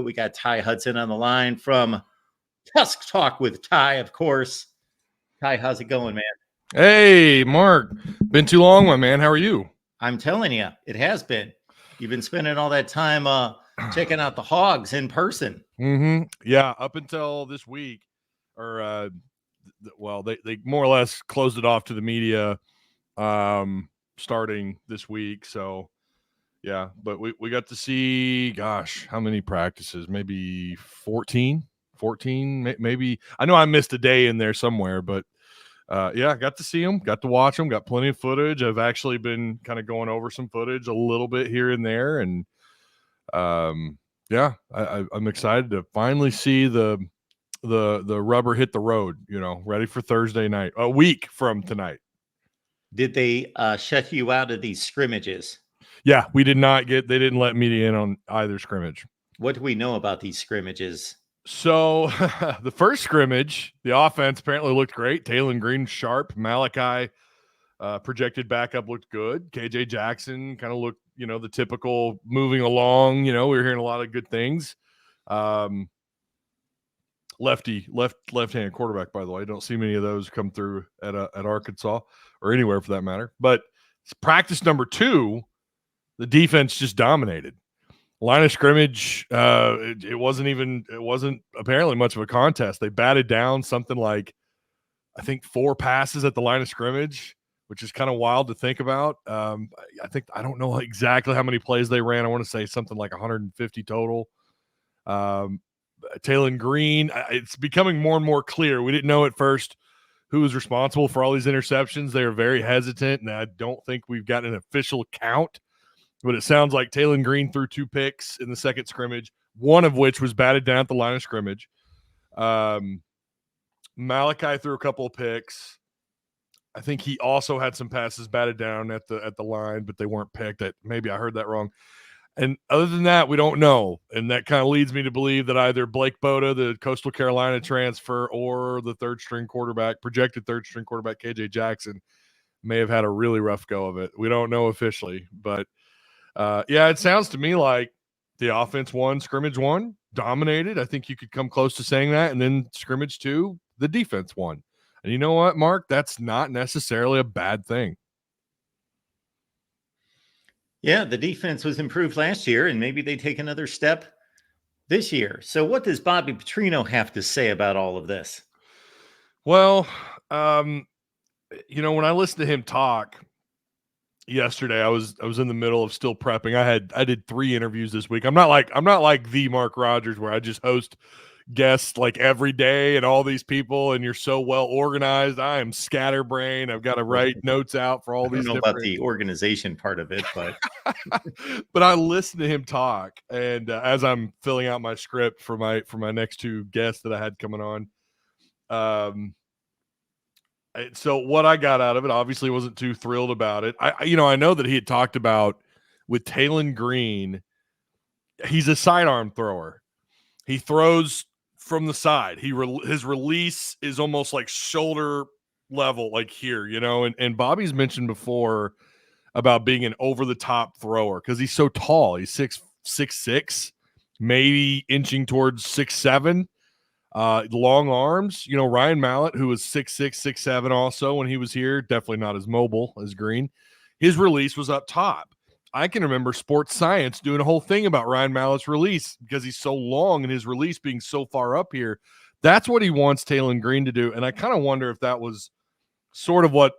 We got Ty Hudson on the line from Tusk Talk with Ty, of course. Ty, how's it going, man? Hey, Mark. Been too long, my man. How are you? I'm telling you, it has been. You've been spending all that time checking out the hogs in person. Yeah, up until this week, or well, they more or less closed it off to the media starting this week. So, yeah, but we got to see, gosh, how many practices? Maybe 14, maybe. I know I missed a day in there somewhere, but yeah, got to see them, got to watch them, got plenty of footage. I've actually been kind of going over some footage a little bit here and there, and yeah, I'm excited to finally see the rubber hit the road. Ready for Thursday night, a week from tonight. Did they shut you out of these scrimmages? Yeah, we did not get. They didn't let me in on either scrimmage. What do we know about these scrimmages? So the first scrimmage, the offense apparently looked great. Taylen Green sharp. Malachi projected backup looked good. KJ Jackson kind of looked, the typical moving along. We were hearing a lot of good things. Left-hand quarterback, by the way. I don't see many of those come through at Arkansas or anywhere for that matter. But practice number 2, the defense just dominated. Line of scrimmage, it wasn't apparently much of a contest. They batted down something like, I think, 4 passes at the line of scrimmage, which is kind of wild to think about. I don't know exactly how many plays they ran. I want to say something like 150 total. Taylen Green, it's becoming more and more clear. We didn't know at first who was responsible for all these interceptions. They are very hesitant, and I don't think we've got an official count. But it sounds like Taylen Green threw 2 picks in the second scrimmage, one of which was batted down at the line of scrimmage. Malachi threw a couple of picks. I think he also had some passes batted down at the line, but they weren't picked. Maybe I heard that wrong. And other than that, we don't know. And that kind of leads me to believe that either Blake Boda, the Coastal Carolina transfer, or the projected third string quarterback, KJ Jackson, may have had a really rough go of it. We don't know officially, but yeah, it sounds to me like the offense won scrimmage 1, dominated. I think you could come close to saying that. And then scrimmage 2, the defense won. And you know what, Mark? That's not necessarily a bad thing. Yeah, the defense was improved last year, and maybe they take another step this year. So what does Bobby Petrino have to say about all of this? Well, when I listened to him talk yesterday, I was in the middle of still prepping. I did 3 interviews this week. I'm not like the Mark Rogers where I just host guests like every day and all these people, and you're so well organized. I am scatterbrained. I've got to write notes out for all these. I don't know about the organization part of it, but but I listened to him talk, and as I'm filling out my script for my next 2 guests that I had coming on, so what I got out of it, obviously wasn't too thrilled about it. I know that he had talked about with Taylen Green, he's a sidearm thrower. He throws from the side. His release is almost like shoulder level, like here, and Bobby's mentioned before about being an over-the-top thrower because he's so tall. He's 6'6", maybe inching towards 6'7". Long arms. Ryan Mallett, who was 6'6", 6'7", also when he was here, definitely not as mobile as Green. His release was up top. I can remember Sports Science doing a whole thing about Ryan Mallett's release because he's so long and his release being so far up here. That's what he wants Taylen Green to do. And I kind of wonder if that was sort of what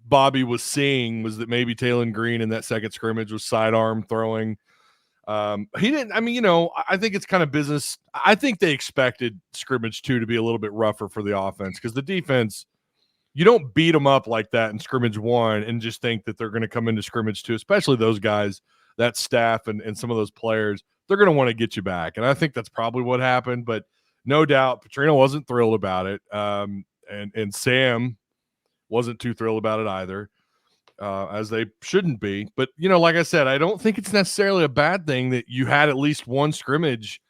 Bobby was seeing, was that maybe Taylen Green in that second scrimmage was sidearm throwing. He didn't. I mean, I think it's kind of business. I think they expected scrimmage 2 to be a little bit rougher for the offense because the defense, you don't beat them up like that in scrimmage 1 and just think that they're going to come into scrimmage 2, especially those guys, that staff and some of those players. They're going to want to get you back. And I think that's probably what happened. But no doubt, Petrino wasn't thrilled about it. And Sam wasn't too thrilled about it either. As they shouldn't be. But, like I said, I don't think it's necessarily a bad thing that you had at least one scrimmage,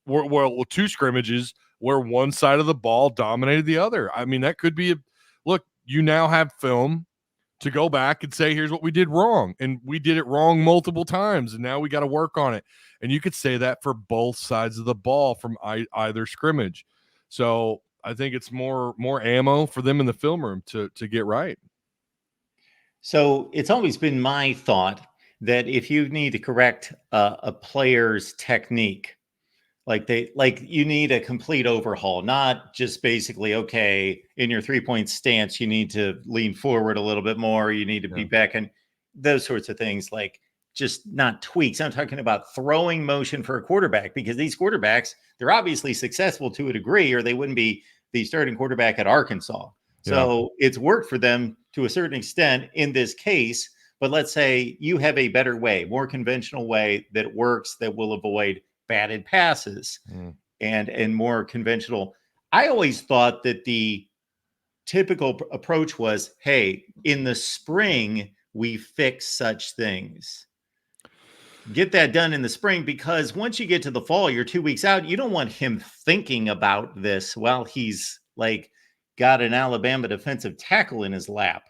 2 scrimmages where one side of the ball dominated the other. I mean, that could be look, you now have film to go back and say, here's what we did wrong. And we did it wrong multiple times. And now we got to work on it. And you could say that for both sides of the ball from either scrimmage. So I think it's more ammo for them in the film room to get right. So it's always been my thought that if you need to correct a player's technique, like you need a complete overhaul, not just basically, okay, in your 3-point stance, you need to lean forward a little bit more. You need to be back, and those sorts of things, like just not tweaks. I'm talking about throwing motion for a quarterback, because these quarterbacks, they're obviously successful to a degree, or they wouldn't be the starting quarterback at Arkansas. So it's worked for them to a certain extent in this case. But let's say you have a better way, more conventional way that works, that will avoid batted passes and more conventional. I always thought that the typical approach was, hey, in the spring, we fix such things. Get that done in the spring, because once you get to the fall, you're 2 weeks out. You don't want him thinking about this while he's like got an Alabama defensive tackle in his lap.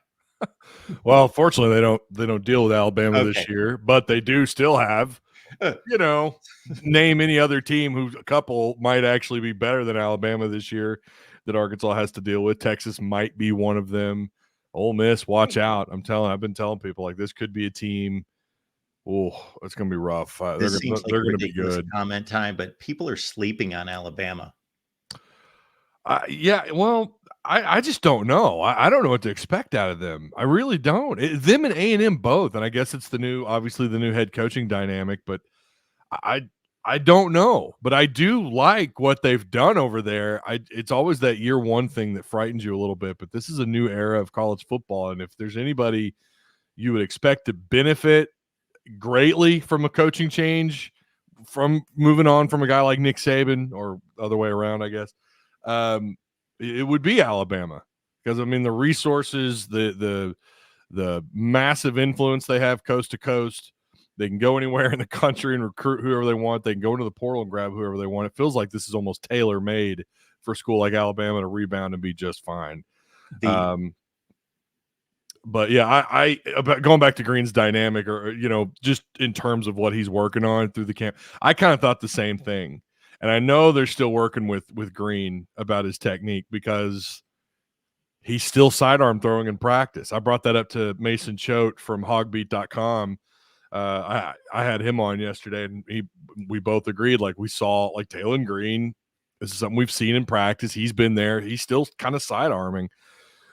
Well, fortunately, they don't deal with Alabama this year, but they do still have, name any other team who a couple might actually be better than Alabama this year that Arkansas has to deal with. Texas might be one of them. Ole Miss, watch out. I've been telling people, like, this could be a team. Oh, it's going to be rough. This seems like they're going to be good. Comment time, but people are sleeping on Alabama. Yeah, well, I just don't know. I don't know what to expect out of them. I really don't. Them and A&M both, and I guess it's obviously the new head coaching dynamic, but I don't know. But I do like what they've done over there. It's always that year one thing that frightens you a little bit, but this is a new era of college football, and if there's anybody you would expect to benefit greatly from a coaching change, from moving on from a guy like Nick Saban, or other way around, I guess, it would be Alabama, because I mean the resources, the massive influence they have coast to coast. They can go anywhere in the country and recruit whoever they want. They can go into the portal and grab whoever they want. It feels like this is almost tailor made for a school like Alabama to rebound and be just fine. But yeah, I about going back to Green's dynamic, or just in terms of what he's working on through the camp, I kind of thought the same thing. And I know they're still working with Green about his technique, because he's still sidearm throwing in practice. I brought that up to Mason Choate from hogbeat.com. I had him on yesterday, and we both agreed, like, we saw, like, Taylen Green, this is something we've seen in practice. He's been there. He's still kind of sidearming.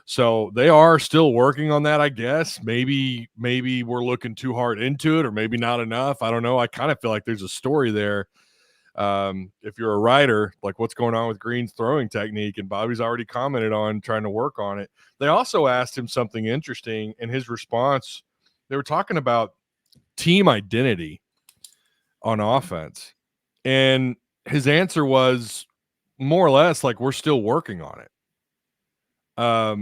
So they are still working on that, I guess. Maybe we're looking too hard into it, or maybe not enough. I don't know. I kind of feel like there's a story there. If you're a writer, like, what's going on with Green's throwing technique, and Bobby's already commented on trying to work on it. They also asked him something interesting, and his response, they were talking about team identity on offense, and his answer was more or less like, we're still working on it. I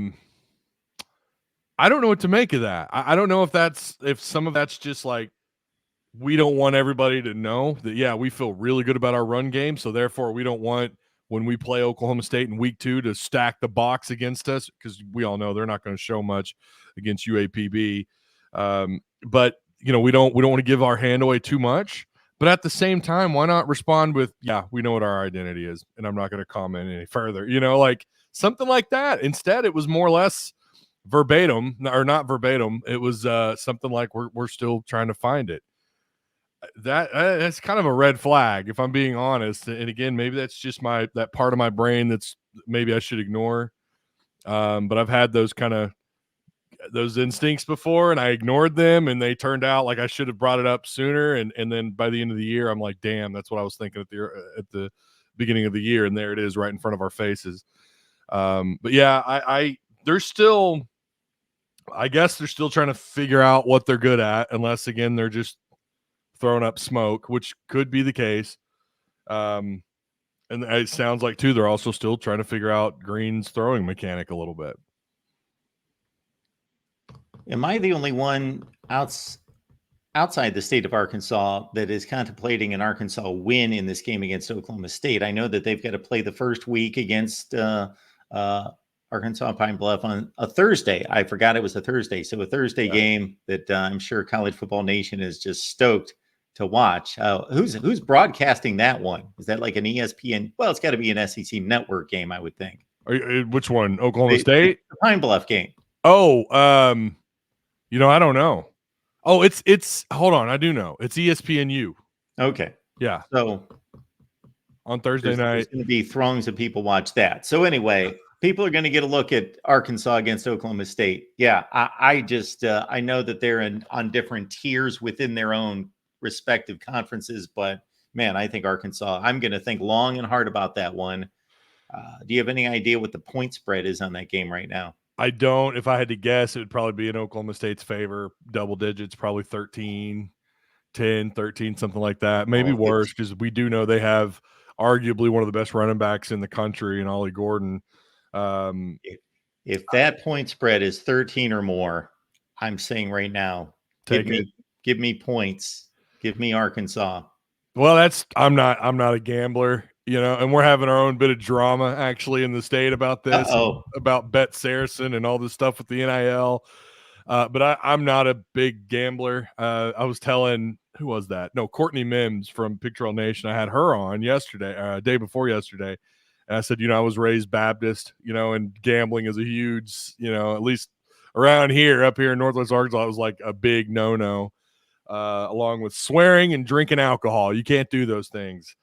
don't know what to make of that. I don't know if some of that's just like, we don't want everybody to know that, yeah, we feel really good about our run game, so therefore we don't want, when we play Oklahoma State in week 2, to stack the box against us, because we all know they're not going to show much against UAPB. But we don't want to give our hand away too much. But at the same time, why not respond with, yeah, we know what our identity is, and I'm not going to comment any further, like something like that. Instead, it was more or less verbatim, or not verbatim. It was something like, we're still trying to find it. That's kind of a red flag, if I'm being honest. And again, maybe that's just that part of my brain that's maybe I should ignore. But I've had those instincts before, and I ignored them, and they turned out like I should have brought it up sooner. And then by the end of the year, I'm like, damn, that's what I was thinking at the beginning of the year, and there it is right in front of our faces. But yeah, there's still, I guess they're still trying to figure out what they're good at, unless again they're just throwing up smoke, which could be the case. And it sounds like too they're also still trying to figure out Green's throwing mechanic a little bit. Am I the only one outside the state of Arkansas that is contemplating an Arkansas win in this game against Oklahoma State? I know that they've got to play the first week against Arkansas Pine Bluff on a Thursday. I forgot it was a Thursday. So a Thursday game that I'm sure College Football Nation is just stoked to watch. Who's broadcasting that one? Is that like an ESPN? Well, it's got to be an SEC network game, I would think. Which one? Oklahoma State? The Pine Bluff game. Oh, I don't know. Oh, it's hold on, I do know. It's ESPNU. Okay. Yeah. So on Thursday night, there's going to be throngs of people watch that. So anyway, people are going to get a look at Arkansas against Oklahoma State. Yeah, I know that they're on different tiers within their own respective conferences, but man, I think Arkansas. I'm going to think long and hard about that one. Do you have any idea what the point spread is on that game right now? I don't. If I had to guess, it would probably be in Oklahoma State's favor, double digits, probably 13, 10, 13, something like that. Maybe worse, because we do know they have arguably one of the best running backs in the country in Ollie Gordon. If that point spread is 13 or more, I'm saying right now, give me points. Give me Arkansas. Well, I'm not a gambler, and we're having our own bit of drama actually in the state about this, about Bet Saracen and all this stuff with the NIL. But I'm not a big gambler. I was telling, who was that? No, Courtney Mims from Pictorial Nation. I had her on yesterday, day before yesterday. And I said, I was raised Baptist, and gambling is a huge, at least around here, up here in Northwest Arkansas, it was like a big no-no, along with swearing and drinking alcohol. You can't do those things.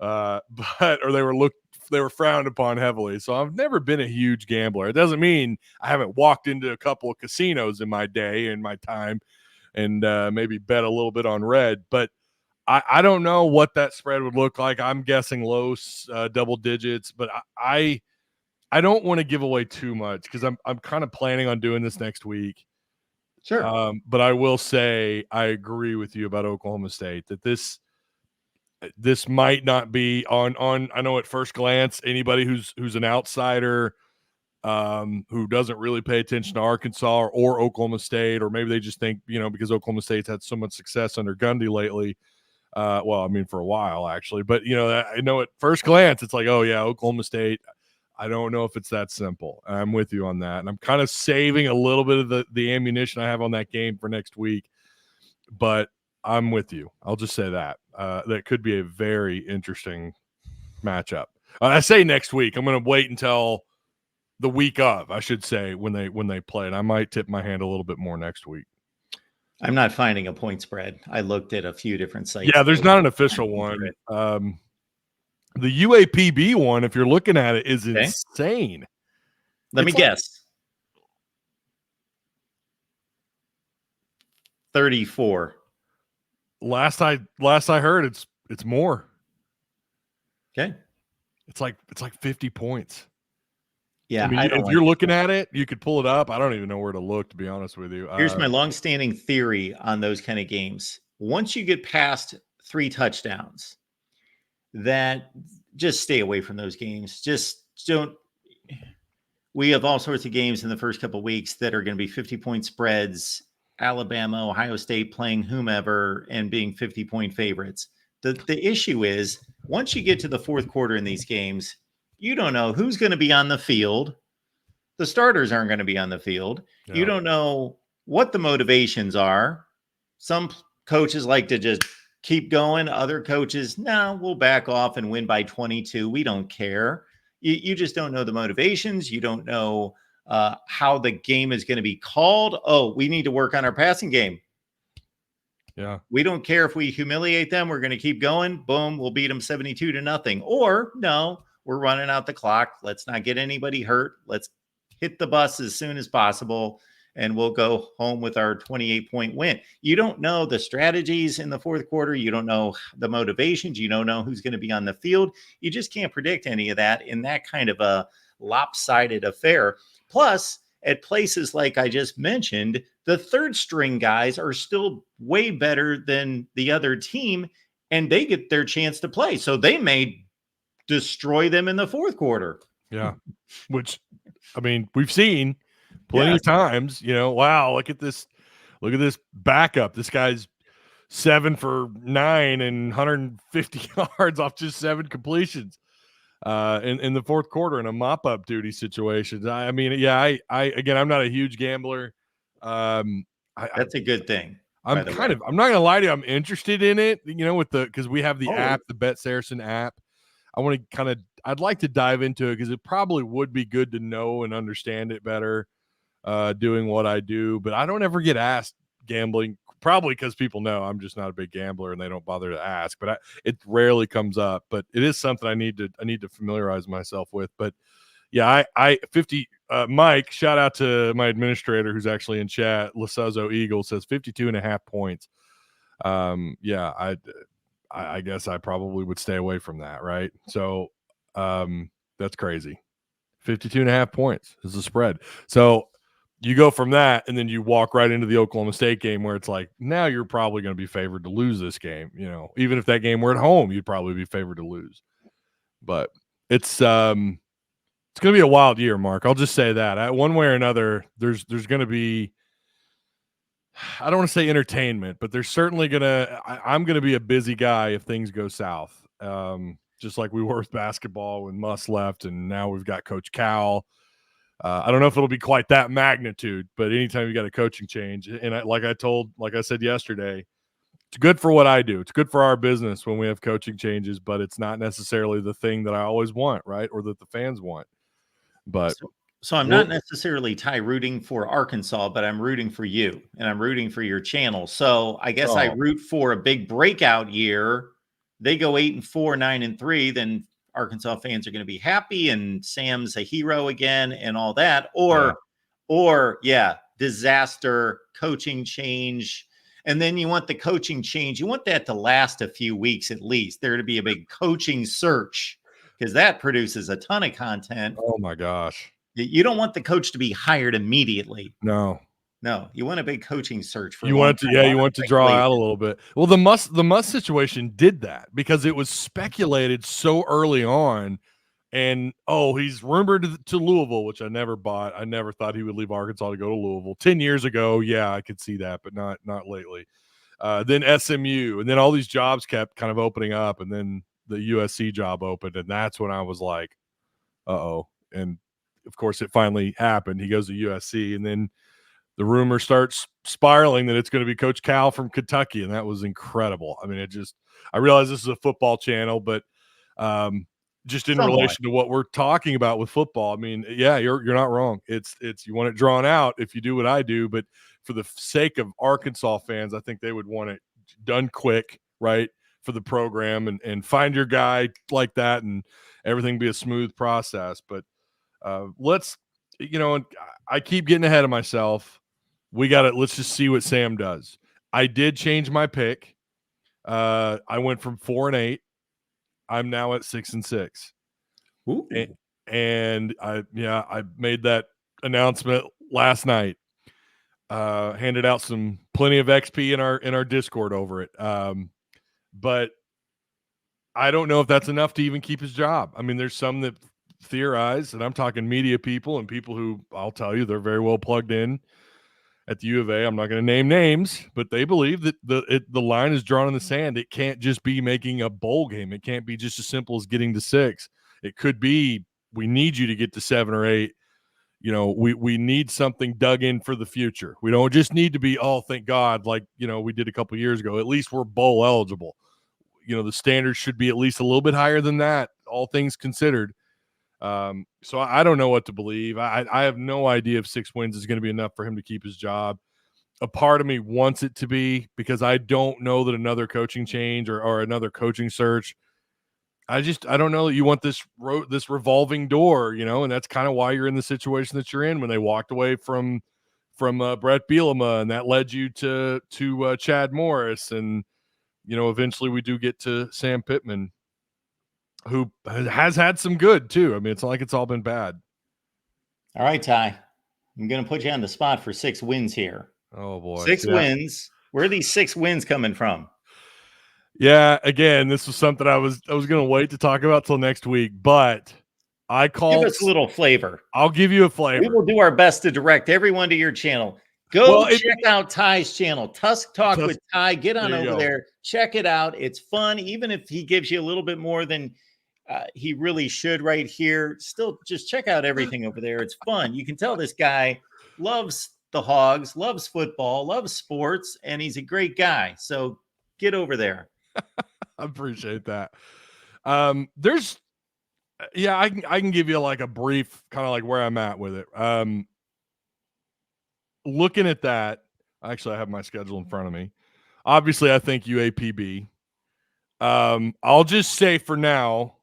Or they were frowned upon heavily. So I've never been a huge gambler. It doesn't mean I haven't walked into a couple of casinos in my day and my time and maybe bet a little bit on red, but I don't know what that spread would look like. I'm guessing low double digits, but I don't want to give away too much because I'm kind of planning on doing this next week. Sure. But I will say I agree with you about Oklahoma State that this might not be on. I know at first glance, anybody who's an outsider, who doesn't really pay attention to Arkansas or Oklahoma State, or maybe they just think, because Oklahoma State's had so much success under Gundy lately. For a while actually, but I know at first glance, it's like, oh yeah, Oklahoma State. I don't know if it's that simple. I'm with you on that. And I'm kind of saving a little bit of the ammunition I have on that game for next week, but I'm with you. I'll just say that, that could be a very interesting matchup. I say next week, I'm going to wait until the week of, I should say, when they play, and I might tip my hand a little bit more next week. I'm not finding a point spread. I looked at a few different sites. Yeah, there's not an official one. The UAPB one, if you're looking at it, is insane. Let me guess. 34. Last I heard, it's more. Okay. It's like 50 points. Yeah, if you're looking at it, you could pull it up. I don't even know where to look, to be honest with you. Here's my longstanding theory on those kind of games. Once you get past 3 touchdowns, that just stay away from those games. Just don't. We have all sorts of games in the first couple of weeks that are going to be 50-point spreads. Alabama, Ohio State playing whomever and being 50-point favorites. The issue is once you get to the fourth quarter in these games, you don't know who's going to be on the field. The starters aren't going to be on the field. Yeah. You don't know what the motivations are. Some coaches like to just keep going. Other coaches, no, we'll back off and win by 22. We don't care. You just don't know the motivations. You don't know how the game is going to be called. Oh, we need to work on our passing game. Yeah. We don't care if we humiliate them. We're going to keep going. Boom. We'll beat them 72-0. Or no, we're running out the clock. Let's not get anybody hurt. Let's hit the bus as soon as possible, and we'll go home with our 28-point win. You don't know the strategies in the fourth quarter. You don't know the motivations. You don't know who's going to be on the field. You just can't predict any of that in that kind of a lopsided affair. Plus, at places like I just mentioned, the third string guys are still way better than the other team, and they get their chance to play. So they may destroy them in the fourth quarter. Yeah. Which, we've seen plenty of times, wow, look at this backup. This guy's 7 for 9 and 150 yards off just 7 completions. in the fourth quarter in a mop up duty situation. I mean, yeah, I again, I'm not a huge gambler. That's a good thing, I'm by the way. I'm not gonna lie to you, I'm interested in it, with because we have the Oh, app, the Bet Saracen app. I want to I'd like to dive into it because it probably would be good to know and understand it better, doing what I do. But I don't ever get asked gambling, probably because people know I'm just not a big gambler and they don't bother to ask. But it rarely comes up. But it is something I need to familiarize myself with. But yeah, I 50 Mike, shout out to my administrator who's actually in chat. Lasazo Eagle says 52.5 points. Yeah, I guess I probably would stay away from that, right? So that's crazy. 52.5 points is the spread. So you go from that and then you walk right into the Oklahoma State game where it's like, now you're probably going to be favored to lose this game. Even if that game were at home, you'd probably be favored to lose. But it's going to be a wild year, Mark. I'll just say that. One way or another, there's going to be, I don't want to say entertainment, but there's certainly I'm going to be a busy guy if things go south. Just like we were with basketball when Muss left, and now we've got Coach Cal. I don't know if it'll be quite that magnitude, but anytime you got a coaching change, and like I said yesterday, it's good for what I do. It's good for our business when we have coaching changes, but it's not necessarily the thing that I always want, right? Or that the fans want. But so I'm not necessarily rooting for Arkansas, but I'm rooting for you and I'm rooting for your channel. So I guess I root for a big breakout year. They go 8-4, 9-3, then Arkansas fans are going to be happy and Sam's a hero again and all that. Or disaster, coaching change. And then you want the coaching change. You want that to last a few weeks at least. There to be a big coaching search because that produces a ton of content. Oh my gosh. You don't want the coach to be hired immediately. No, you want a big coaching search for you a long want time. you want to draw out a little bit. Well, the Muss situation did that because it was speculated so early on, and he's rumored to Louisville, which I never bought. I never thought he would leave Arkansas to go to Louisville. 10 years ago, yeah, I could see that, but not lately. Then SMU, and then all these jobs kept kind of opening up, and then the USC job opened, and that's when I was like, uh-oh. And of course, it finally happened. He goes to USC, and then the rumor starts spiraling that it's going to be Coach Cal from Kentucky, and that was incredible. I mean, I realize this is a football channel, but just in relation to what we're talking about with football, I mean, yeah, you're not wrong. It's you want it drawn out if you do what I do, but for the sake of Arkansas fans, I think they would want it done quick, right, for the program and find your guy like that and everything be a smooth process. But let's, I keep getting ahead of myself. Let's just see what Sam does. I did change my pick. I went from 4-8. I'm now at 6-6. Ooh. And I made that announcement last night. Handed out plenty of XP in our Discord over it. But I don't know if that's enough to even keep his job. I mean, there's some that theorize, and I'm talking media people and people who I'll tell you they're very well plugged in at the U of A. I'm not going to name names, but they believe that the line is drawn in the sand. It can't just be making a bowl game. It can't be just as simple as getting to 6. It could be we need you to get to 7 or 8. We need something dug in for the future. We don't just need to be, thank God, like, we did a couple years ago. At least we're bowl eligible. The standards should be at least a little bit higher than that, all things considered. So I don't know what to believe. I have no idea if 6 wins is going to be enough for him to keep his job. A part of me wants it to be because I don't know that another coaching change or another coaching search. I don't know that you want this revolving door, and that's kind of why you're in the situation that you're in when they walked away from Brett Bielema, and that led you to Chad Morris, and eventually we do get to Sam Pittman, who has had some good too. I mean, it's not like it's all been bad. All right, Ty, I'm going to put you on the spot for 6 wins here. Oh boy, 6 wins. Where are these 6 wins coming from? Yeah, again, this was something I was going to wait to talk about till next week, but give us a little flavor. I'll give you a flavor. We will do our best to direct everyone to your channel. Go check out Ty's channel, Tusk Talk with Ty. Get on over there. Check it out. It's fun. Even if he gives you a little bit more than He really should right here. Still, just check out everything over there. It's fun. You can tell this guy loves the Hogs, loves football, loves sports, and he's a great guy. So get over there. I appreciate that. There's yeah, I can give you like a brief kind of like where I'm at with it. Looking at that, actually I have my schedule in front of me. Obviously, I think UAPB. I'll just say for now,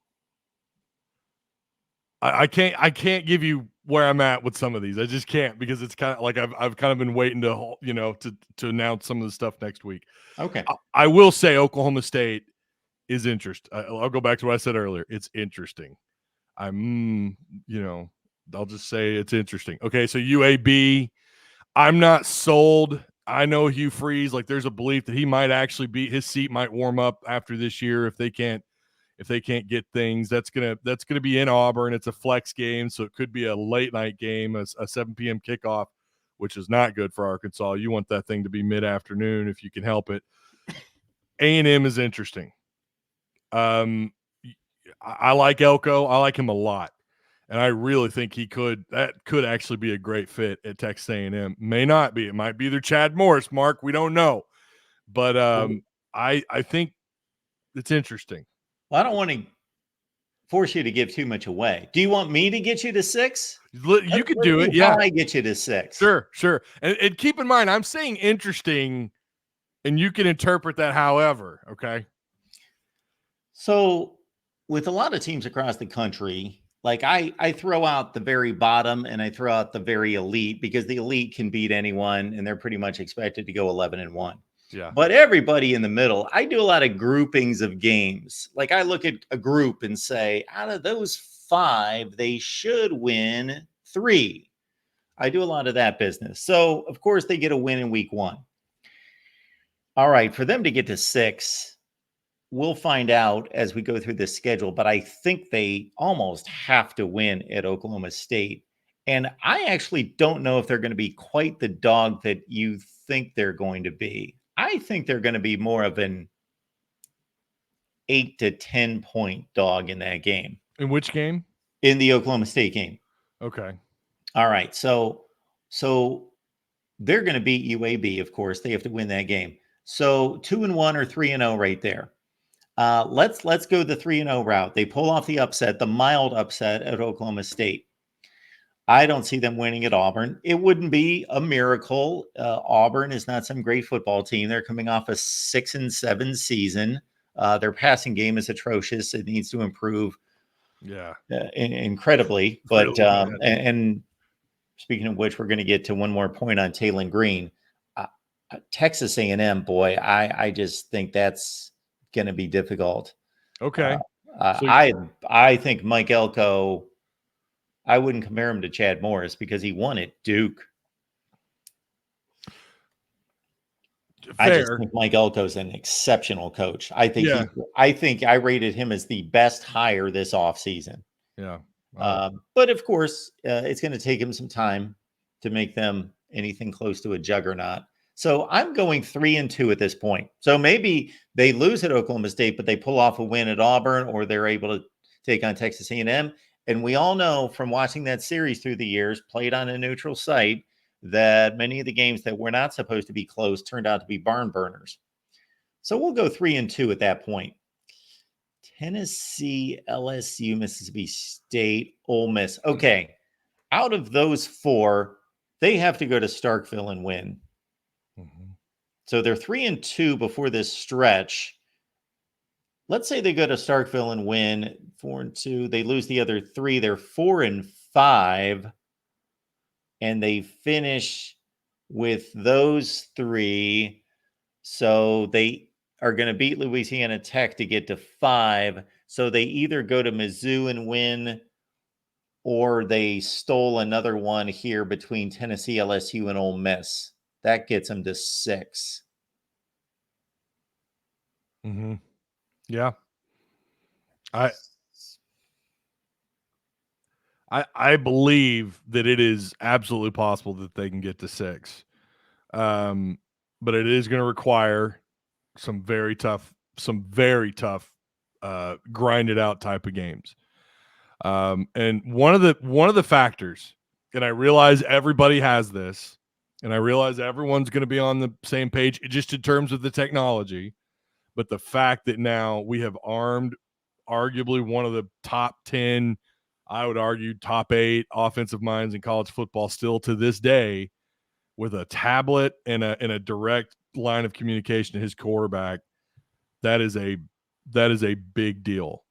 I can't give you where I'm at with some of these. I just can't because it's kind of like I've kind of been waiting to to announce some of the stuff next week. Okay. I will say Oklahoma State is interesting. I'll go back to what I said earlier. It's interesting. I'll just say it's interesting. Okay, so UAB, I'm not sold. I know Hugh Freeze, like there's a belief that he might actually be his seat might warm up after this year if they can't get things. That's gonna be in Auburn. It's a flex game, so it could be a late night game, a 7 p.m. kickoff, which is not good for Arkansas. You want that thing to be mid afternoon if you can help it. A&M is interesting. I like Elko. I like him a lot. And I really think that could actually be a great fit at Texas A&M. May not be. It might be either Chad Morris, Mark. We don't know. But I think it's interesting. Well, I don't want to force you to give too much away. Do you want me to get you to 6? You could do it. Yeah. I get you to 6. Sure. And keep in mind, I'm saying interesting, and you can interpret that however, okay? So with a lot of teams across the country, like I throw out the very bottom and I throw out the very elite because the elite can beat anyone and they're pretty much expected to go 11-1. Yeah. But everybody in the middle, I do a lot of groupings of games. Like I look at a group and say, out of those 5, they should win 3. I do a lot of that business. So of course they get a win in week 1. All right, for them to get to 6, we'll find out as we go through this schedule, but I think they almost have to win at Oklahoma State. And I actually don't know if they're going to be quite the dog that you think they're going to be. I think they're going to be more of an 8 to 10 point dog in that game. In which game? In the Oklahoma State game. Okay. All right. So they're going to beat UAB, of course. They have to win that game. So 2-1 or 3-0 right there. Let's go the 3-0 route. They pull off the upset, the mild upset at Oklahoma State. I don't see them winning at Auburn. It wouldn't be a miracle. Auburn is not some great football team. They're coming off a 6-7 season. Their passing game is atrocious. It needs to improve. Yeah, incredibly. But and speaking of which, we're going to get to one more point on Taylen Green. Texas A&M, boy, I just think that's going to be difficult. Okay. I think Mike Elko, I wouldn't compare him to Chad Morris because he won at Duke. Fair. I just think Mike Elko's an exceptional coach. I think I rated him as the best hire this offseason. Yeah. But of course, it's going to take him some time to make them anything close to a juggernaut. So I'm going 3-2 at this point. So maybe they lose at Oklahoma State, but they pull off a win at Auburn, or they're able to take on Texas A&M. And we all know from watching that series through the years, played on a neutral site, that many of the games that were not supposed to be close turned out to be barn burners. So we'll go 3-2 at that point. Tennessee, LSU, Mississippi State, Ole Miss. Okay. Out of those 4, they have to go to Starkville and win. Mm-hmm. So they're 3-2 before this stretch. Let's say they go to Starkville and win 4-2. They lose the other 3. They're 4-5. And they finish with those 3. So they are going to beat Louisiana Tech to get to 5. So they either go to Mizzou and win, or they stole another one here between Tennessee, LSU, and Ole Miss. That gets them to 6. Mm-hmm. Yeah. I believe that it is absolutely possible that they can get to 6. But it is going to require some very tough grinded out type of games. And one of the factors, and I realize everybody has this, and I realize everyone's going to be on the same page just in terms of the technology, but the fact that now we have armed arguably one of the top 10, I would argue top 8 offensive minds in college football still to this day, with a tablet and a direct line of communication to his quarterback, that is a big deal.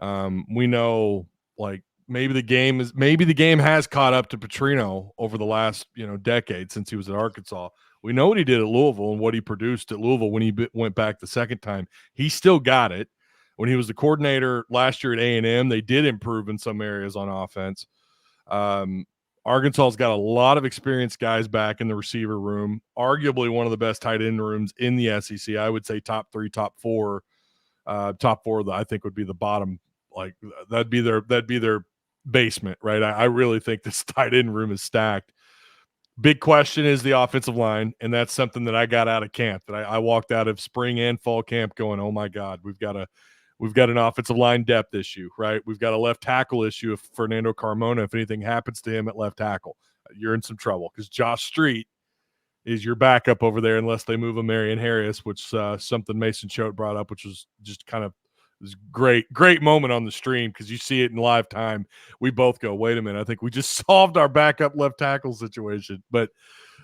We know, like, maybe the game has caught up to Petrino over the last decade since he was at Arkansas. We know what he did at Louisville and what he produced at Louisville when he went back the second time. He still got it. When he was the coordinator last year at A&M, they did improve in some areas on offense. Arkansas's got a lot of experienced guys back in the receiver room, arguably one of the best tight end rooms in the SEC. I would say top 3, top 4. Top 4, I think, would be the bottom. Like, that'd be their basement, right? I really think this tight end room is stacked. Big question is the offensive line, and that's something that I got out of camp. That I walked out of spring and fall camp going, oh my God, we've got an offensive line depth issue, right? We've got a left tackle issue. If Fernando Carmona, if anything happens to him at left tackle, you're in some trouble, because Josh Street is your backup over there unless they move a Marion Harris, which something Mason Choate brought up, which was just kind of this great moment on the stream, because you see it in live time. We both go, wait a minute, I think we just solved our backup left tackle situation. But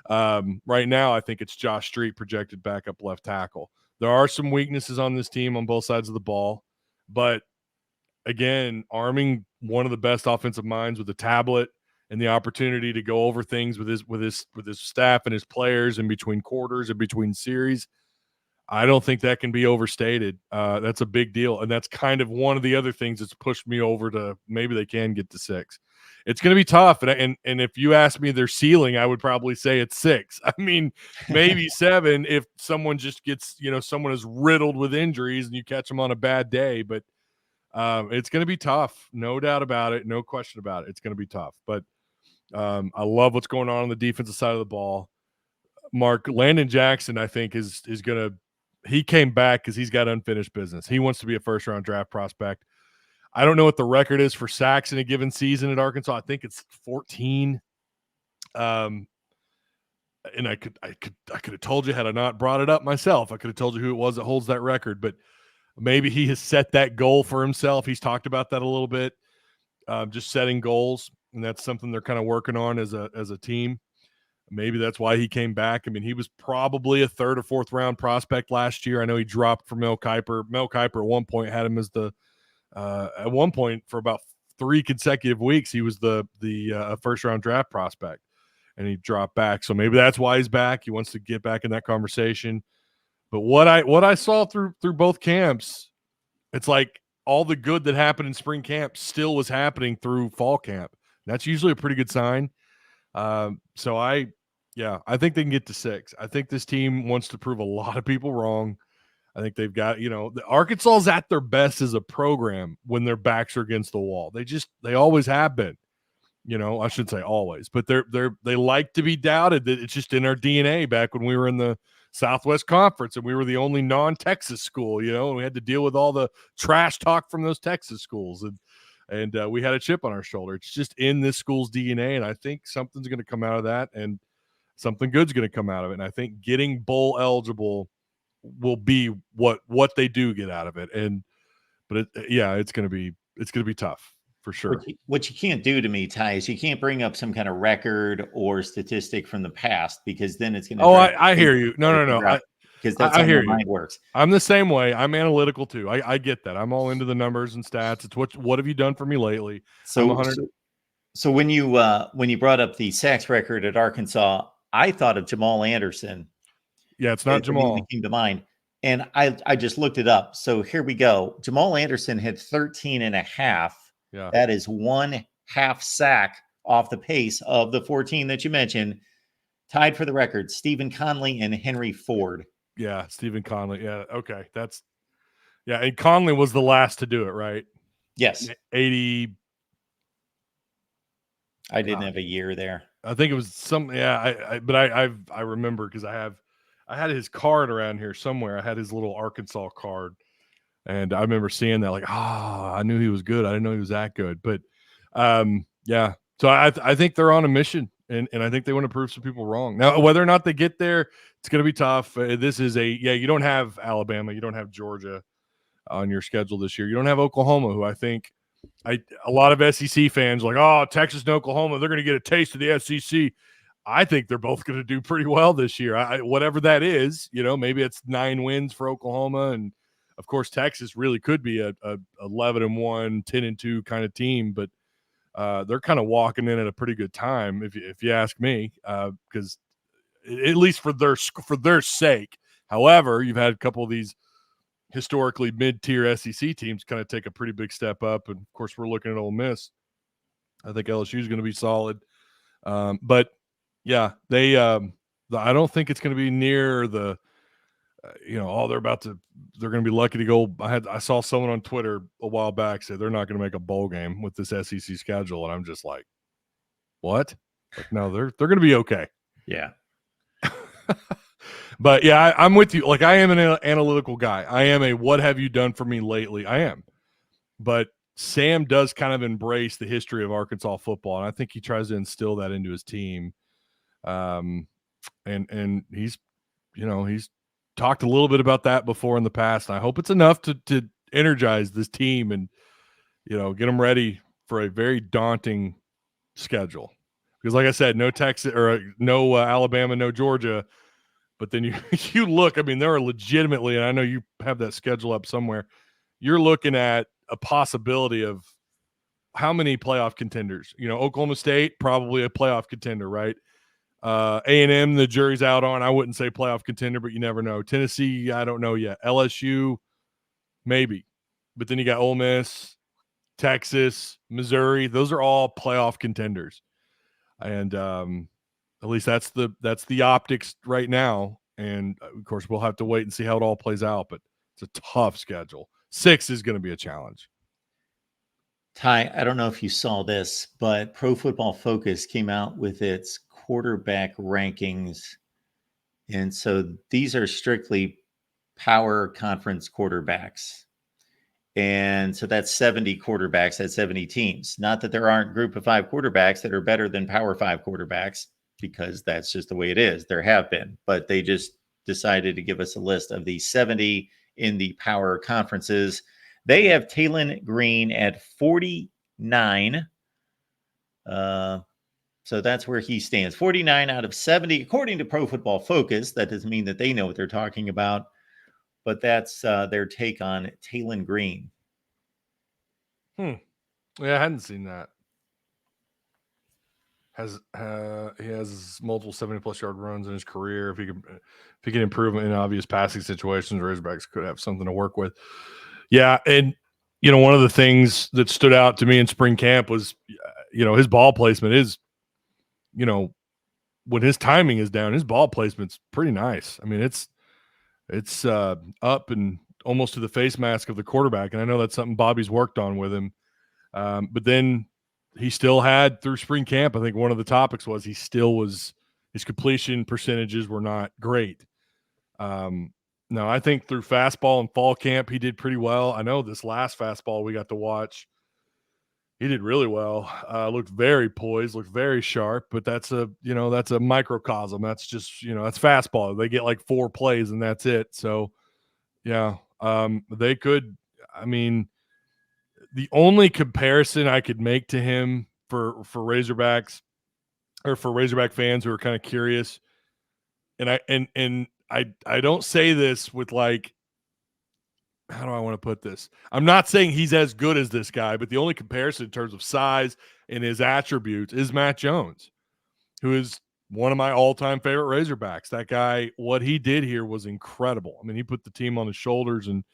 right now, I think it's Josh Street projected backup left tackle. There are some weaknesses on this team on both sides of the ball, but again, arming one of the best offensive minds with a tablet and the opportunity to go over things with his staff and his players in between quarters and between series, I don't think that can be overstated. That's a big deal, and that's kind of one of the other things that's pushed me over to maybe they can get to 6. It's going to be tough, and if you ask me their ceiling, I would probably say it's 6. I mean, maybe 7 if someone just gets, someone is riddled with injuries and you catch them on a bad day. But it's going to be tough, no doubt about it, no question about it. It's going to be tough, but I love what's going on the defensive side of the ball. Landon Jackson, I think, is going to. He came back because he's got unfinished business. He wants to be a first-round draft prospect. I don't know what the record is for sacks in a given season at Arkansas. I think it's 14. And I could have told you had I not brought it up myself. I could have told you who it was that holds that record, but maybe he has set that goal for himself. He's talked about that a little bit, just setting goals, and that's something they're kind of working on as a team. Maybe that's why he came back. I mean, he was probably a 3rd or 4th round prospect last year. I know he dropped for Mel Kiper. Mel Kiper at one point had him as at one point for about 3 consecutive weeks, he was the first round draft prospect, and he dropped back. So maybe that's why he's back. He wants to get back in that conversation. But what I saw through both camps, it's like all the good that happened in spring camp still was happening through fall camp. That's usually a pretty good sign. So I think they can get to 6. I think this team wants to prove a lot of people wrong. I think they've got, the Arkansas's at their best as a program when their backs are against the wall. They always have been. I shouldn't say always, but they like to be doubted. That it's just in our DNA. Back when we were in the Southwest Conference and we were the only non-Texas school, and we had to deal with all the trash talk from those Texas schools, and we had a chip on our shoulder. It's just in this school's DNA, and I think something's going to come out of that, and something good's going to come out of it. And I think getting bowl eligible will be what they do get out of it. But it's going to be tough for sure. What you can't do to me, Ty, is you can't bring up some kind of record or statistic from the past, because then it's going to. Oh, I hear you. No. Because that's how my mind works. I'm the same way. I'm analytical too. I get that. I'm all into the numbers and stats. It's what have you done for me lately? So when you brought up the sacks record at Arkansas, I thought of Jamal Anderson. Yeah, it's not Jamal. That came to mind. And I just looked it up. So here we go. Jamal Anderson had 13 and a half. Yeah. That is 1 half sack off the pace of the 14 that you mentioned. Tied for the record, Stephen Conley and Henry Ford. Yeah, Stephen Conley. Yeah, okay. And Conley was the last to do it, right? Yes. 80. I didn't have a year there. I think it was some. Yeah, but I remember because I had his card around here somewhere. I had his little Arkansas card. And I remember seeing that, like, I knew he was good. I didn't know he was that good. But yeah, so I think they're on a mission, and I think they want to prove some people wrong. Now, whether or not they get there, it's going to be tough. This is you don't have Alabama, you don't have Georgia on your schedule this year. You don't have Oklahoma, who I think a lot of SEC fans are like, oh, Texas and Oklahoma, they're going to get a taste of the SEC. I think they're both going to do pretty well this year. Whatever that is, maybe it's 9 wins for Oklahoma, and of course Texas really could be a 11-1, 10-2 kind of team, but they're kind of walking in at a pretty good time, if you ask me, because at least for their sake. However, you've had a couple of these historically mid-tier SEC teams kind of take a pretty big step up, and of course we're looking at Ole Miss. I think LSU is going to be solid, but yeah, I don't think it's going to be near the they're going to be lucky to go. I saw someone on Twitter a while back say they're not going to make a bowl game with this SEC schedule, and I'm just like, what? Like, no, they're going to be okay. Yeah. But yeah, I'm with you. Like, I am an analytical guy. I am a what have you done for me lately? I am. But Sam does kind of embrace the history of Arkansas football, and I think he tries to instill that into his team. And he's talked a little bit about that before in the past. And I hope it's enough to energize this team and, get them ready for a very daunting schedule. Because like I said, no Texas or no Alabama, no Georgia. But then you look, I mean, there are legitimately, and I know you have that schedule up somewhere, you're looking at a possibility of how many playoff contenders. Oklahoma State, probably a playoff contender, right? A&M, the jury's out on. I wouldn't say playoff contender, but you never know. Tennessee, I don't know yet. LSU, maybe. But then you got Ole Miss, Texas, Missouri. Those are all playoff contenders. And at least that's the optics right now. And of course, we'll have to wait and see how it all plays out. But it's a tough schedule. 6 is going to be a challenge. Ty, I don't know if you saw this, but Pro Football Focus came out with its quarterback rankings. And so these are strictly power conference quarterbacks. And so that's 70 quarterbacks at 70 teams. Not that there aren't group of 5 quarterbacks that are better than power 5 quarterbacks, because that's just the way it is. There have been, but they just decided to give us a list of the 70 in the power conferences. They have Taylen Green at 49. So that's where he stands. 49 out of 70, according to Pro Football Focus. That doesn't mean that they know what they're talking about, but that's their take on Taylen Green. Yeah, I hadn't seen that. He has multiple 70+ yard runs in his career. If he can improve in obvious passing situations, Razorbacks could have something to work with. Yeah, and one of the things that stood out to me in spring camp was his ball placement is when his timing is down, his ball placement's pretty nice. I mean, it's up and almost to the face mask of the quarterback, and I know that's something Bobby's worked on with him. But then he still had, through spring camp, I think one of the topics was his completion percentages were not great. No, I think through fastball and fall camp, he did pretty well. I know this last fastball we got to watch, he did really well. Looked very poised, looked very sharp, but that's a microcosm. That's just, that's fastball. They get like 4 plays and that's it. So yeah, they could, I mean, the only comparison I could make to him for Razorbacks, or for Razorback fans who are kind of curious, and I don't say this with, like, how do I want to put this? I'm not saying he's as good as this guy, but the only comparison in terms of size and his attributes is Matt Jones, who is one of my all-time favorite Razorbacks. That guy, what he did here was incredible. I mean, he put the team on his shoulders, and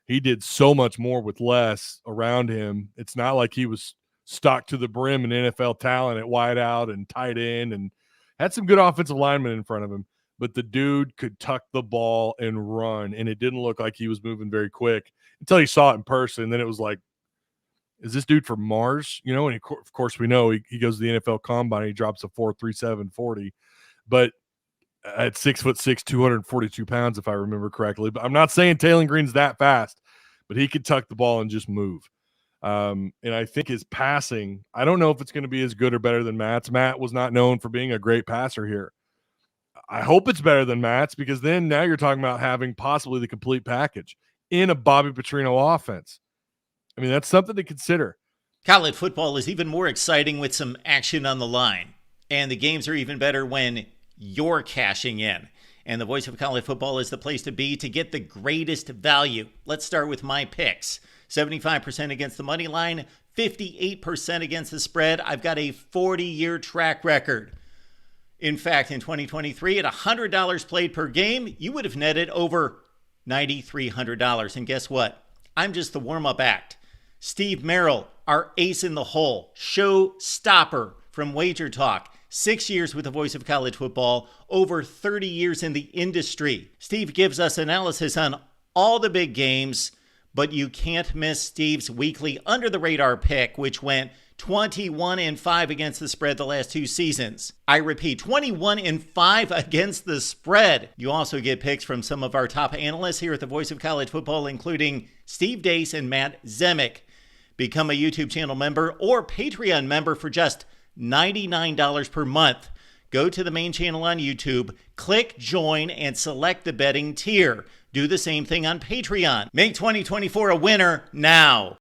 he did so much more with less around him. It's not like he was stuck to the brim in NFL talent at wideout and tight end, and had some good offensive linemen in front of him. But the dude could tuck the ball and run, and it didn't look like he was moving very quick until you saw it in person. Then it was like, is this dude from Mars? And of course we know he goes to the NFL Combine and he drops a 4.37 40. But at 6'6", 242 pounds, if I remember correctly. But I'm not saying Taylen Green's that fast, but he could tuck the ball and just move. And I think his passing, I don't know if it's going to be as good or better than Matt's. Matt was not known for being a great passer here. I hope it's better than Matt's, because then now you're talking about having possibly the complete package in a Bobby Petrino offense. I mean, that's something to consider. College football is even more exciting with some action on the line. And the games are even better when you're cashing in. And the Voice of College Football is the place to be to get the greatest value. Let's start with my picks. 75% against the money line, 58% against the spread. I've got a 40-year track record. In fact, in 2023, at $100 played per game, you would have netted over $9,300. And guess what? I'm just the warm-up act. Steve Merrill, our ace in the hole, show stopper from Wager Talk. 6 years with the Voice of College Football, over 30 years in the industry. Steve gives us analysis on all the big games, but you can't miss Steve's weekly under-the-radar pick, which went 21-5 against the spread the last 2 seasons. I repeat, 21-5 against the spread. You also get picks from some of our top analysts here at the Voice of College Football, including Steve Dace and Matt Zemek. Become a YouTube channel member or Patreon member for just $99 per month. Go to the main channel on YouTube, click join, and select the betting tier. Do the same thing on Patreon. Make 2024 a winner now.